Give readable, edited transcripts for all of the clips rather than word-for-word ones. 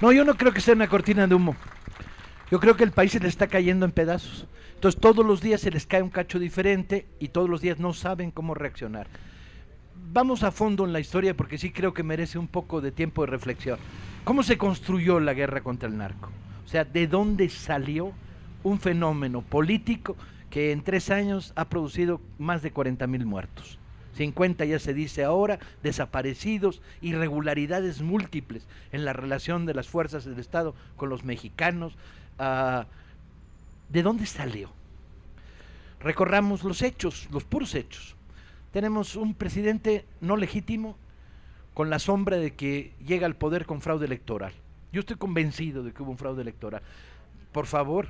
No, yo no creo que sea una cortina de humo. Yo creo que el país se le está cayendo en pedazos. Entonces todos los días se les cae un cacho diferente y todos los días no saben cómo reaccionar. Vamos a fondo en la historia porque sí creo que merece un poco de tiempo de reflexión. ¿Cómo se construyó la guerra contra el narco? O sea, ¿de dónde salió un fenómeno político que en 3 años ha producido más de 40,000 muertos? 50 ya se dice ahora, desaparecidos, irregularidades múltiples en la relación de las fuerzas del Estado con los mexicanos. ¿De dónde salió? Recorramos los hechos, los puros hechos. Tenemos un presidente no legítimo con la sombra de que llega al poder con fraude electoral. Yo estoy convencido de que hubo un fraude electoral. Por favor,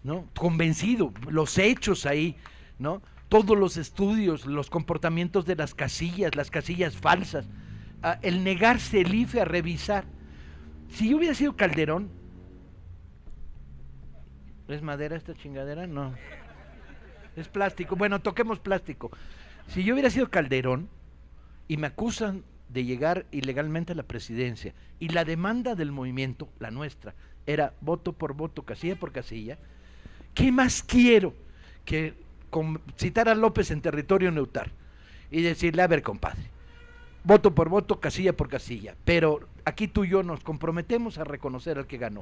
¿no? Convencido, los hechos ahí, ¿no? Todos los estudios, los comportamientos de las casillas falsas, el negarse el IFE a revisar. Si yo hubiera sido Calderón, ¿es madera esta chingadera? No. Es plástico. Bueno, toquemos plástico. Si yo hubiera sido Calderón y me acusan de llegar ilegalmente a la presidencia y la demanda del movimiento, la nuestra, era voto por voto, casilla por casilla, ¿qué más quiero que citar a López en territorio neutral y decirle, a ver, compadre, voto por voto, casilla por casilla, pero aquí tú y yo nos comprometemos a reconocer al que ganó?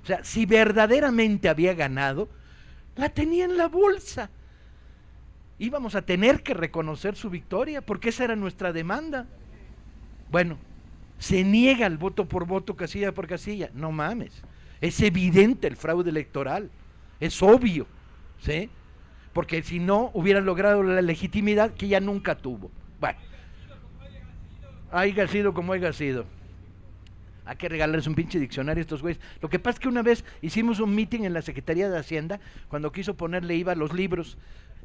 O sea, si verdaderamente había ganado, la tenía en la bolsa. Íbamos a tener que reconocer su victoria, porque esa era nuestra demanda. Bueno, se niega el voto por voto, casilla por casilla. No mames, es evidente el fraude electoral, es obvio, ¿sí? Porque si no, hubiera logrado la legitimidad que ya nunca tuvo. Bueno, haya sido como haya sido. Hay que regalarles un pinche diccionario a estos güeyes. Lo que pasa es que una vez hicimos un meeting en la Secretaría de Hacienda, cuando quiso ponerle IVA a los libros,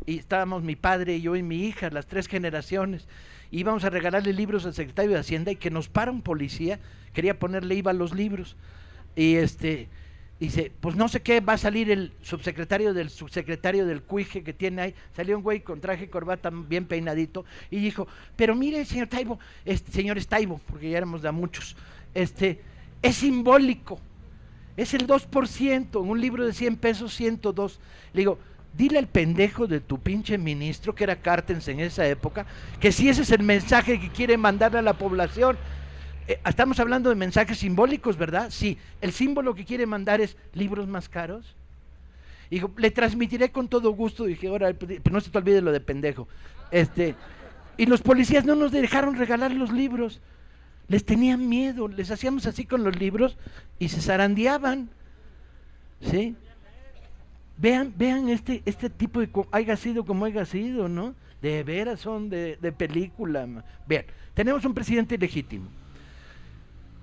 y estábamos mi padre, yo y mi hija, las 3 generaciones, y íbamos a regalarle libros al secretario de Hacienda, y que nos para un policía, quería ponerle IVA a los libros, y dice, pues no sé qué, va a salir el subsecretario del CUIGE que tiene ahí. Salió un güey con traje y corbata bien peinadito y dijo, pero mire, señor Taibo, señores Taibo, porque ya éramos de a muchos, es simbólico, es el 2%, en un libro de 100 pesos, 102. Le digo, dile al pendejo de tu pinche ministro, que era Cartens en esa época, que si ese es el mensaje que quiere mandarle a la población. Estamos hablando de mensajes simbólicos, ¿verdad? Sí, el símbolo que quiere mandar es libros más caros. Dijo, le transmitiré con todo gusto. Dije, ahora, pero no se te olvide lo de pendejo. Y los policías no nos dejaron regalar los libros. Les tenían miedo, les hacíamos así con los libros y se zarandeaban, ¿sí? Vean este tipo de, haya sido como haya sido, ¿no? De veras son de película. Vean, tenemos un presidente legítimo.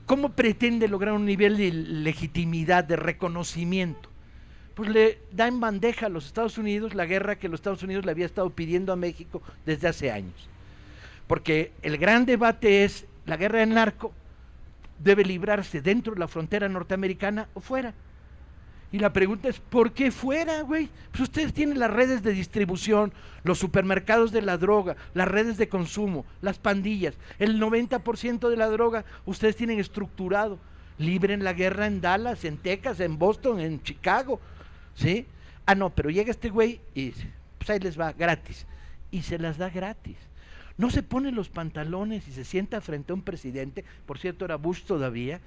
¿Cómo pretende lograr un nivel de legitimidad, de reconocimiento? Pues le da en bandeja a los Estados Unidos la guerra que los Estados Unidos le había estado pidiendo a México desde hace años. Porque el gran debate es, ¿la guerra del narco debe librarse dentro de la frontera norteamericana o fuera? Y la pregunta es, ¿por qué fuera, güey? Pues ustedes tienen las redes de distribución, los supermercados de la droga, las redes de consumo, las pandillas, el 90% de la droga ustedes tienen estructurado. Libren la guerra en Dallas, en Texas, en Boston, en Chicago, ¿sí? Ah, no, pero llega este güey y pues ahí les va, gratis. Y se las da gratis. No se pone los pantalones y se sienta frente a un presidente, por cierto era Bush todavía,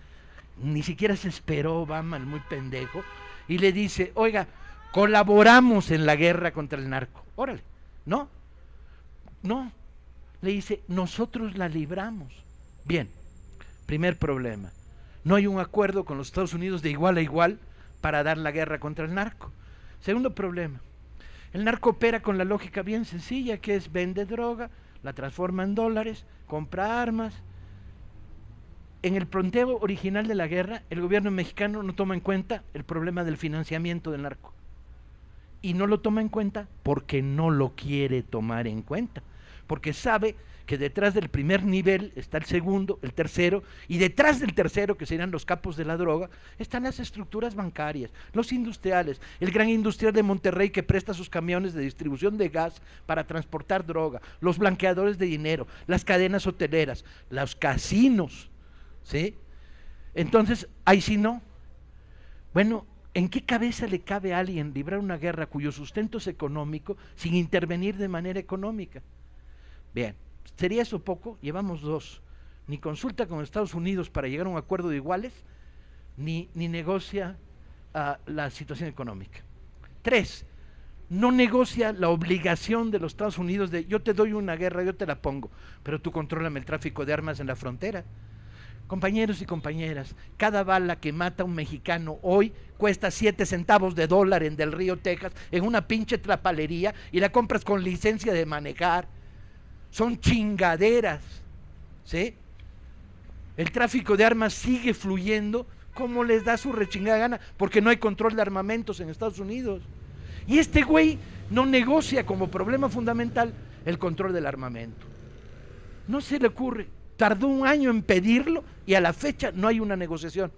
ni siquiera se esperó Obama, el muy pendejo, y le dice, oiga, colaboramos en la guerra contra el narco. Órale, no, le dice, nosotros la libramos. Bien, primer problema, no hay un acuerdo con los Estados Unidos de igual a igual para dar la guerra contra el narco. Segundo problema, el narco opera con la lógica bien sencilla, que es vende droga, la transforma en dólares, compra armas. En el planteo original de la guerra, el gobierno mexicano no toma en cuenta el problema del financiamiento del narco. Y no lo toma en cuenta porque no lo quiere tomar en cuenta. Porque sabe que detrás del primer nivel está el segundo, el tercero, y detrás del tercero, que serían los capos de la droga, están las estructuras bancarias, los industriales, el gran industrial de Monterrey que presta sus camiones de distribución de gas para transportar droga, los blanqueadores de dinero, las cadenas hoteleras, los casinos, ¿sí? Entonces, ahí sí no. Bueno, ¿en qué cabeza le cabe a alguien librar una guerra cuyo sustento es económico sin intervenir de manera económica? Bien, ¿sería eso poco? Llevamos 2. Ni consulta con Estados Unidos para llegar a un acuerdo de iguales, ni negocia la situación económica. 3, no negocia la obligación de los Estados Unidos de yo te doy una guerra, yo te la pongo, pero tú contrólame el tráfico de armas en la frontera. Compañeros y compañeras, cada bala que mata a un mexicano hoy cuesta 7 centavos de dólar en Del Río, Texas, en una pinche trapalería, y la compras con licencia de manejar. Son chingaderas, ¿sí? El tráfico de armas sigue fluyendo como les da su rechingada gana, porque no hay control de armamentos en Estados Unidos. Y este güey no negocia como problema fundamental el control del armamento. No se le ocurre. Tardó 1 año en pedirlo y a la fecha no hay una negociación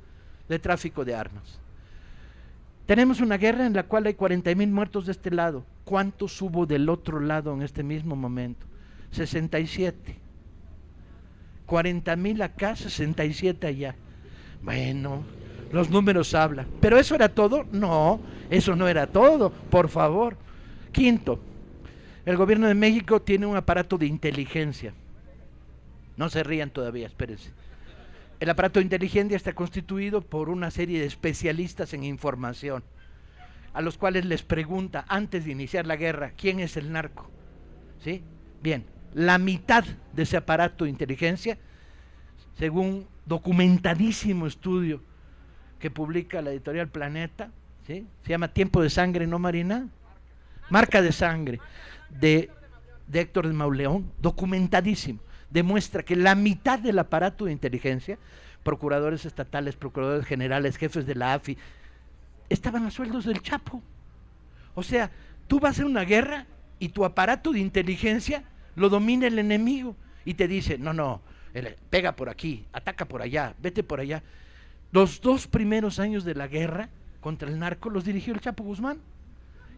de tráfico de armas. Tenemos una guerra en la cual hay 40,000 muertos de este lado. ¿Cuántos hubo del otro lado en este mismo momento? 67. 40,000 acá, 67 allá. Bueno, los números hablan. ¿Pero eso era todo? No, eso no era todo, por favor. 5, el gobierno de México tiene un aparato de inteligencia. No se rían todavía, espérense. El aparato de inteligencia está constituido por una serie de especialistas en información, a los cuales les pregunta antes de iniciar la guerra, ¿quién es el narco? ¿Sí? Bien, la mitad de ese aparato de inteligencia, según documentadísimo estudio que publica la editorial Planeta, ¿sí? Se llama Tiempo de Sangre, ¿no, Marina? Marca de Sangre, de Héctor de Mauleón, documentadísimo. Demuestra que la mitad del aparato de inteligencia, procuradores estatales, procuradores generales, jefes de la AFI, estaban a sueldos del Chapo. O sea, tú vas a una guerra y tu aparato de inteligencia lo domina el enemigo y te dice, no, pega por aquí, ataca por allá, vete por allá. Los 2 primeros años de la guerra contra el narco los dirigió el Chapo Guzmán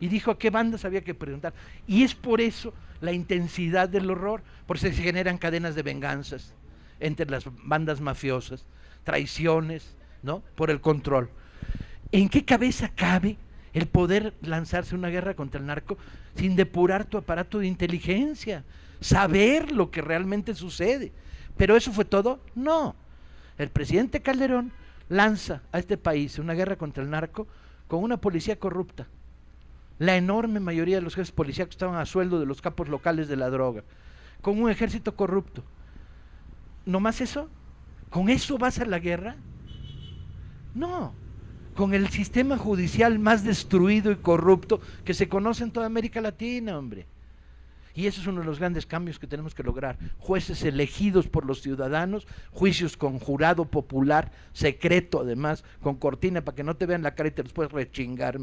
y dijo a qué bandas había que preguntar. Y es por eso la intensidad del horror, por eso se generan cadenas de venganzas entre las bandas mafiosas, traiciones, ¿no? Por el control. ¿En qué cabeza cabe el poder lanzarse una guerra contra el narco sin depurar tu aparato de inteligencia? Saber lo que realmente sucede. ¿Pero eso fue todo? No. El presidente Calderón lanza a este país una guerra contra el narco con una policía corrupta. La enorme mayoría de los jefes policíacos estaban a sueldo de los capos locales de la droga, con un ejército corrupto. ¿No más eso? ¿Con eso vas a la guerra? No, con el sistema judicial más destruido y corrupto que se conoce en toda América Latina, hombre. Y eso es uno de los grandes cambios que tenemos que lograr. Jueces elegidos por los ciudadanos, juicios con jurado popular, secreto además, con cortina para que no te vean la cara y te los puedes rechingar,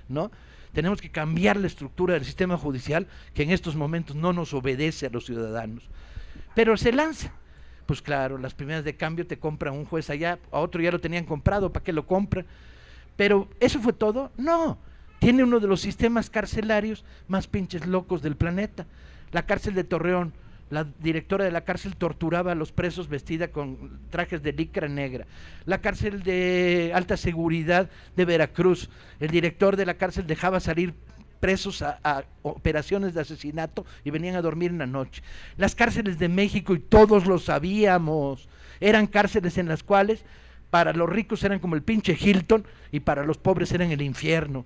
¿no? Tenemos que cambiar la estructura del sistema judicial que en estos momentos no nos obedece a los ciudadanos. Pero se lanza. Pues claro, las primeras de cambio te compran un juez allá, a otro ya lo tenían comprado, ¿para qué lo compran? Pero ¿eso fue todo? No. Tiene uno de los sistemas carcelarios más pinches locos del planeta. La cárcel de Torreón, la directora de la cárcel torturaba a los presos vestida con trajes de licra negra. La cárcel de alta seguridad de Veracruz, el director de la cárcel dejaba salir presos a operaciones de asesinato y venían a dormir en la noche. Las cárceles de México, y todos lo sabíamos, eran cárceles en las cuales para los ricos eran como el pinche Hilton y para los pobres eran el infierno.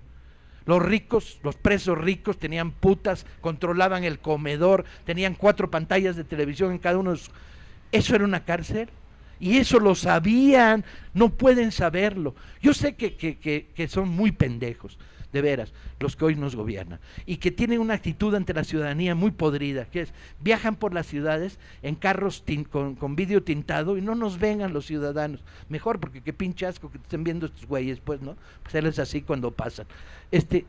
Los ricos, los presos ricos tenían putas, controlaban el comedor, tenían 4 pantallas de televisión en cada uno de sus... ¿Eso era una cárcel? Y eso lo sabían, no pueden saberlo. Yo sé que son muy pendejos, de veras, los que hoy nos gobiernan, y que tienen una actitud ante la ciudadanía muy podrida, que es, viajan por las ciudades en carros con vidrio tintado y no nos vengan los ciudadanos. Mejor, porque qué pinche asco que estén viendo estos güeyes, pues, ¿no? Pues él es así cuando pasan.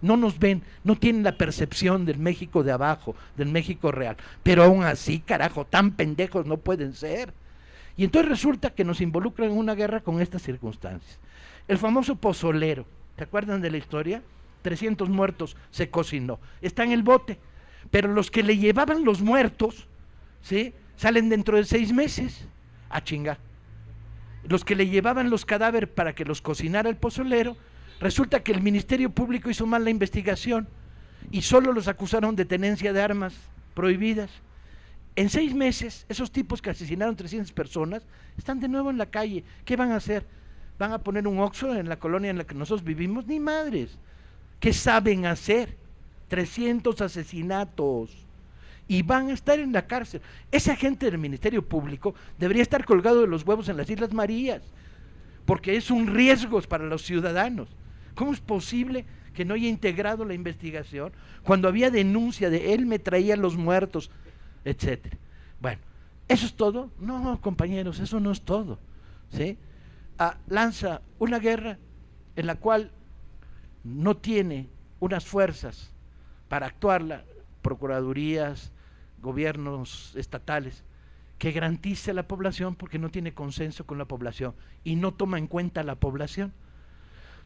No nos ven, no tienen la percepción del México de abajo, del México real, pero aún así, carajo, tan pendejos no pueden ser. Y entonces resulta que nos involucran en una guerra con estas circunstancias. El famoso pozolero, ¿te acuerdan de la historia? 300 muertos, se cocinó, está en el bote, pero los que le llevaban los muertos, ¿sí? Salen dentro de 6 meses, a chingar. los que le llevaban los cadáveres para que los cocinara el pozolero, resulta que el Ministerio Público hizo mal la investigación y solo los acusaron de tenencia de armas prohibidas. En 6 meses, esos tipos que asesinaron 300 personas están de nuevo en la calle. ¿Qué van a hacer? ¿Van a poner un Oxxo en la colonia en la que nosotros vivimos? Ni madres. ¿Qué saben hacer? 300 asesinatos. Y van a estar en la cárcel. Esa gente del Ministerio Público debería estar colgado de los huevos en las Islas Marías, porque es un riesgo para los ciudadanos. ¿Cómo es posible que no haya integrado la investigación cuando había denuncia de él me traía los muertos, etcétera? Bueno, ¿eso es todo? No, compañeros, eso no es todo, ¿sí? Lanza una guerra en la cual no tiene unas fuerzas para actuarla, procuradurías, gobiernos estatales, que garantice a la población, porque no tiene consenso con la población y no toma en cuenta a la población.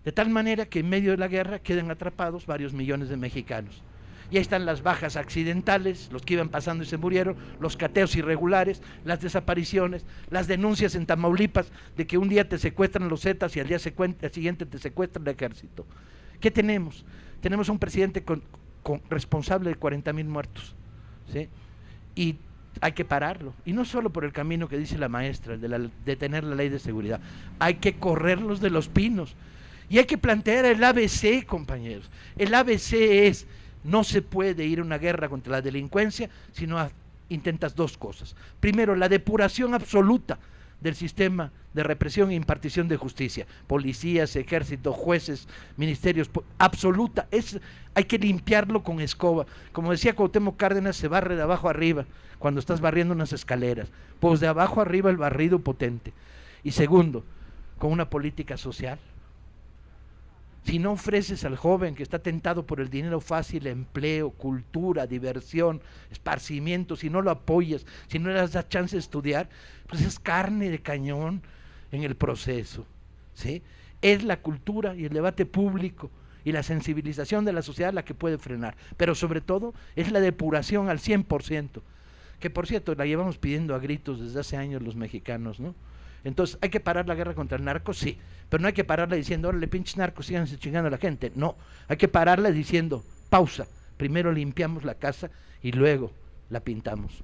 De tal manera que en medio de la guerra quedan atrapados varios millones de mexicanos. Y ahí están las bajas accidentales, los que iban pasando y se murieron, los cateos irregulares, las desapariciones, las denuncias en Tamaulipas de que un día te secuestran los Zetas y al día siguiente te secuestran el ejército. ¿Qué tenemos? Tenemos un presidente responsable de 40,000 muertos, ¿sí? Y hay que pararlo, y no solo por el camino que dice la maestra, de tener la ley de seguridad, hay que correrlos de los pinos, y hay que plantear el ABC, compañeros. El ABC es: no se puede ir a una guerra contra la delincuencia si no intentas 2 cosas. Primero, la depuración absoluta del sistema de represión e impartición de justicia, policías, ejército, jueces, ministerios, absoluta. Hay que limpiarlo con escoba. Como decía Cuauhtémoc Cárdenas, se barre de abajo arriba cuando estás barriendo unas escaleras, pues de abajo arriba el barrido potente. Y segundo, con una política social. Si no ofreces al joven que está tentado por el dinero fácil empleo, cultura, diversión, esparcimiento, si no lo apoyas, si no le das chance de estudiar, pues es carne de cañón en el proceso, ¿sí? Es la cultura y el debate público y la sensibilización de la sociedad la que puede frenar, pero sobre todo es la depuración al 100%, que por cierto la llevamos pidiendo a gritos desde hace años los mexicanos, ¿no? Entonces, ¿hay que parar la guerra contra el narco? Sí, pero no hay que pararla diciendo, órale, pinches narcos, síganse chingando a la gente. No, hay que pararla diciendo, pausa, primero limpiamos la casa y luego la pintamos.